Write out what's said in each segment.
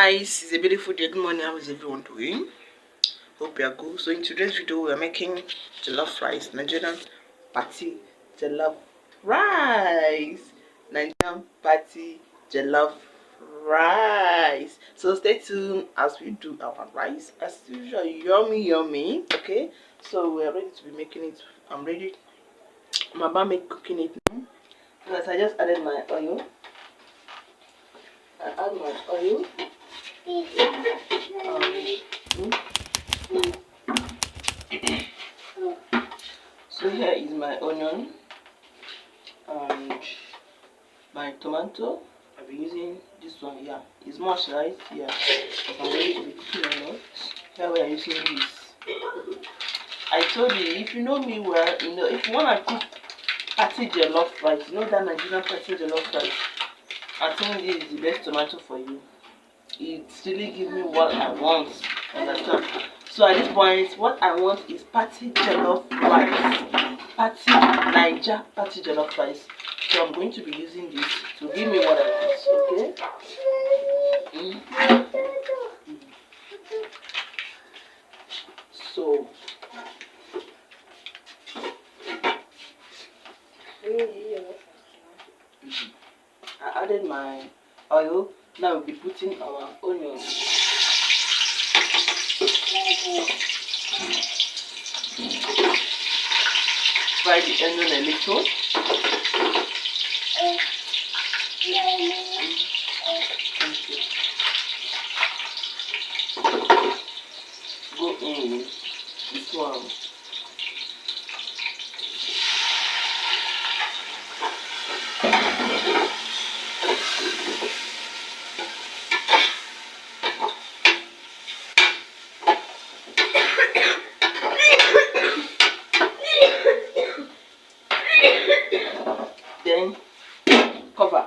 guys, it's a beautiful day. Good morning. How is everyone doing? Hope you are good. So in today's video we are making jollof rice, Nigerian party jollof rice, Nigerian party jollof rice. So stay tuned as we do our rice as usual. Yummy. Okay, so we are ready to be making it. I'm ready. I'm about make cooking it now. Because I just added my oil. I add my oil. So here is my onion and my tomato. I'll be using this one. Yeah, it's much, right? Yeah, but I'm going to be cooking a lot. Here we are using this. I told you, if you know me well, you know if you wanna cook party jollof rice, you know that Nigerian party jollof rice, I think this is the best tomato for you. It really gives me what I want. Understand? So at this point, what I want is party jollof rice. Party Niger party jollof rice. So I'm going to be using this to give me what I want. Okay? So I added my oil. Now we'll be putting our onions. Fry the onion a little. Go in with this one. Then cover.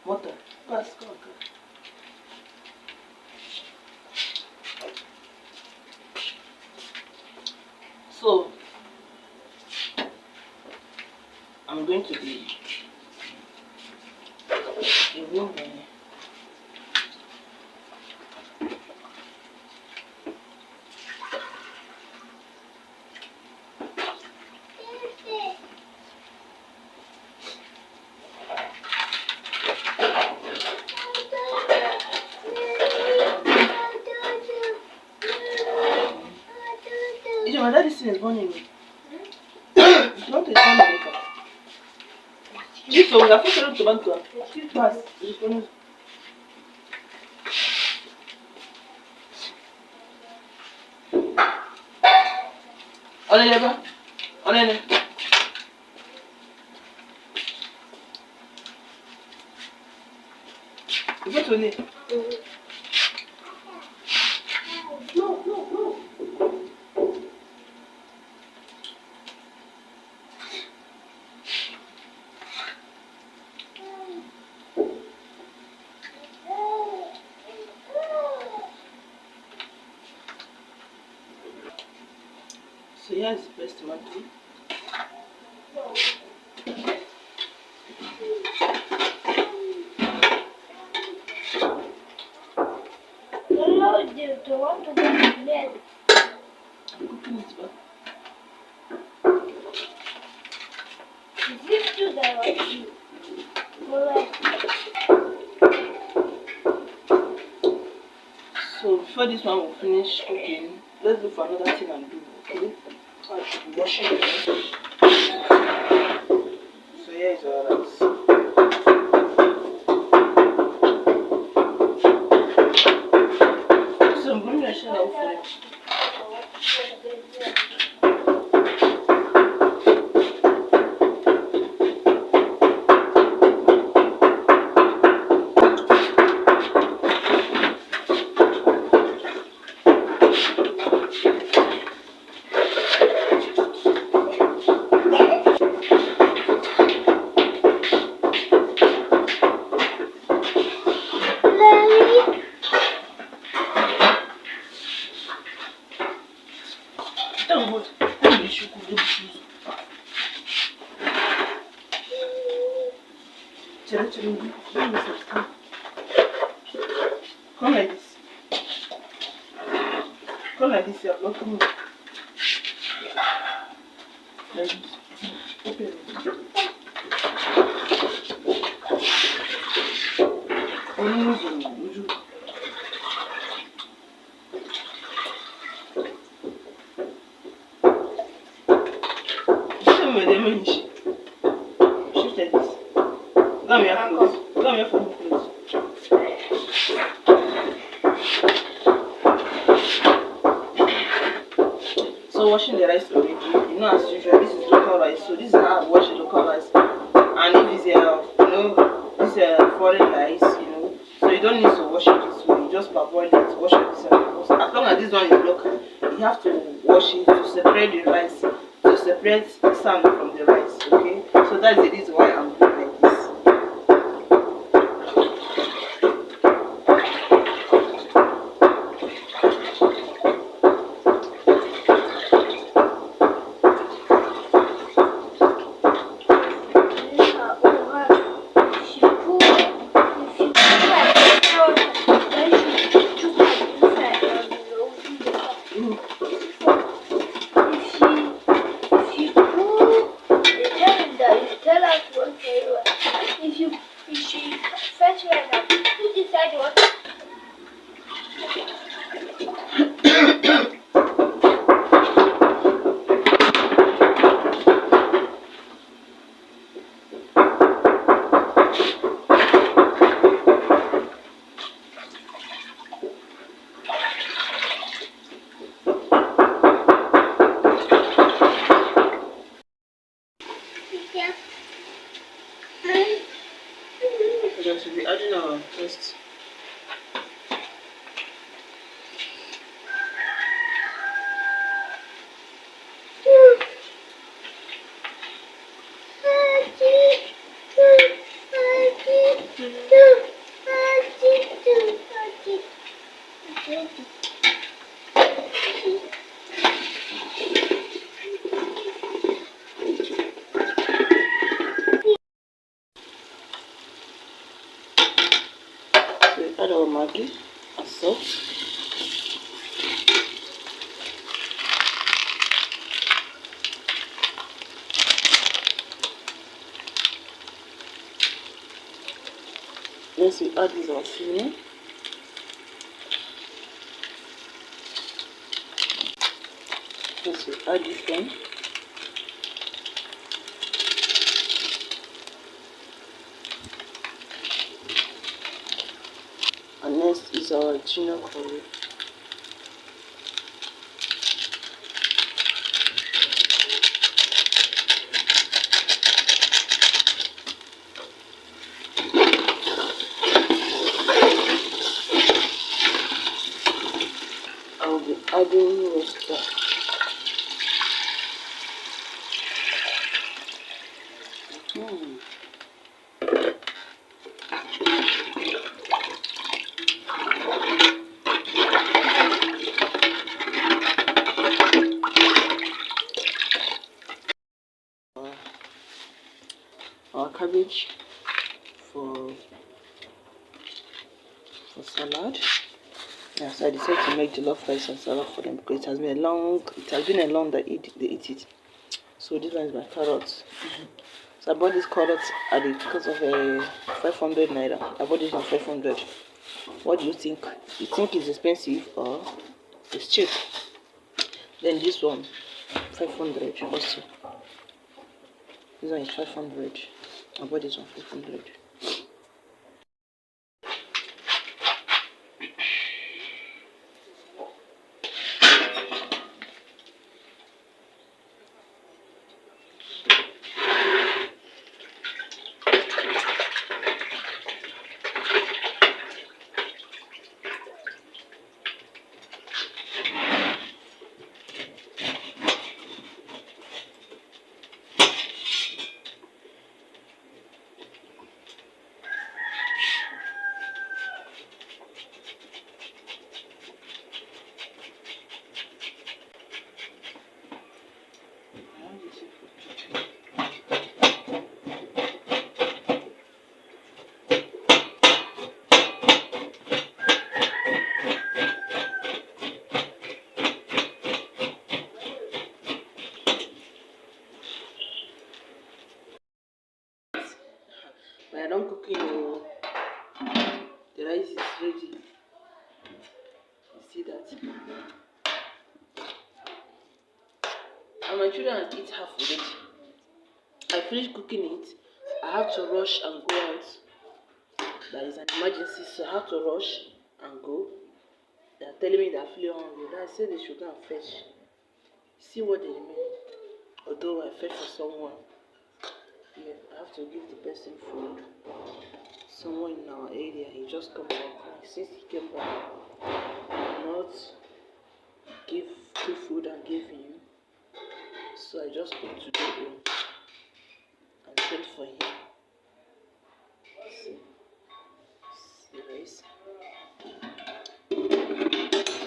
Water. Pass, go. So I'm going to be removing my daddy thing is burning me. It's not a burning maker. This one, we have to tomato. Pass. Oneleba. Onene. You go to it. No. So here's the best tomato. Do you want to go to bed? I'm cooking it back. Is this too dirty? So before this one will finish cooking, let's look for another thing and do. Okay? I should be washing it. So here is our rice. So I'm going to share out for it. Come like this. Come like this, you're blocking me. Like this. Open it. Shift like this. Come here, clothes. Come here for me, clothes. So washing the rice already, you know, as usual, this is local rice. So this is how I wash the local rice. And if it's this foreign rice, so you don't need to wash it this way. You just parboil it, wash it this way. As long as this one is local, you have to wash it to separate the rice, to separate the sand from the rice. Okay, so that's the reason why I'm doing like this. We're going to be adding our first. Add our Maggi and salt. Next we add this our seasoning. Next we add this one. And next is our ginger curry. I will be adding roasted. Our cabbage for salad. Yeah, so I decided to make jollof rice and salad for them because it has been a long that they eat it. So this one is my carrots. So I bought this carrots at the cost of 500 naira. I bought this on 500. What do you think? You think it's expensive or it's cheap? Then this one 500 also. This one is 500. I bought this one 500. But I don't cook it. The rice is ready. You see that? And my children have eat half already. I finished cooking it. I have to rush and go out. There is an emergency, so I have to rush and go. They are telling me they are feeling hungry. Then I said they should go and fetch. See what they remain. Although I fetch for someone. Yeah, I have to give the person food. Someone in our area, he just come back. Since he came back, I not give food and give him. So I just went to go home and sent for him. See guys.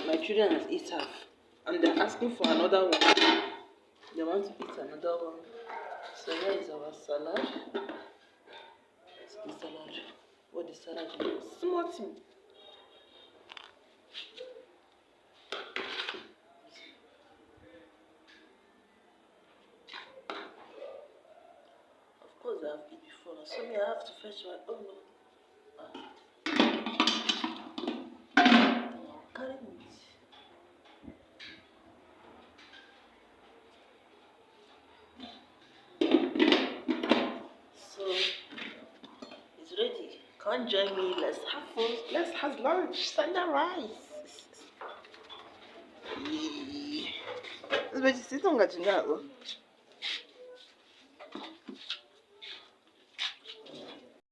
My children has eat half. And they're asking for another one. They want to eat another one. So here is our salad. It's the salad. What the salad is? Small thing. Of course I have eaten before. So me I have to fetch my own. Carry meat. So it's ready. Come join me. Let's have fun. Let's have lunch. Sunrise. Yeah. Let's sit on that.